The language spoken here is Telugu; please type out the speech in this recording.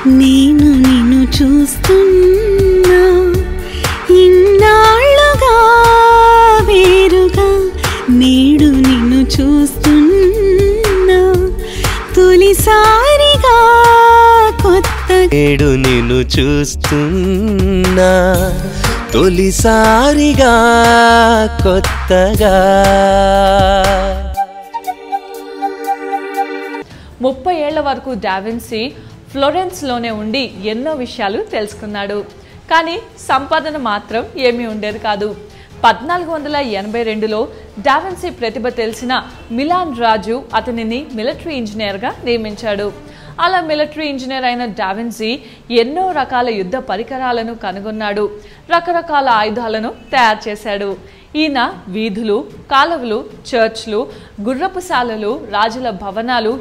నేను నిన్ను చూస్తున్నా ఇన్నాళ్ళుగా వేరుగా నేడు నిన్ను చూస్తున్నా తొలిసారిగా కొత్త నేడు నిన్ను చూస్తున్నా తొలిసారిగా కొత్తగా 30 ఏళ్ల వరకు డావిన్సీ ఫ్లోరెన్స్లోనే ఉండి ఎన్నో విషయాలు తెలుసుకున్నాడు. కానీ సంపాదన మాత్రం ఏమీ ఉండేది కాదు. 1482లో డావిన్సీ ప్రతిభ తెలిసిన మిలాన్ రాజు అతనిని మిలిటరీ ఇంజనీర్గా నియమించాడు. అలా మిలిటరీ ఇంజనీర్ అయిన డావిన్సీ ఎన్నో రకాల యుద్ధ పరికరాలను కనుగొన్నాడు. రకరకాల ఆయుధాలను తయారు చేశాడు. ఈయన వీధులు, కాలువలు, చర్చ్లు, గుర్రపుశాలలు, రాజుల భవనాలు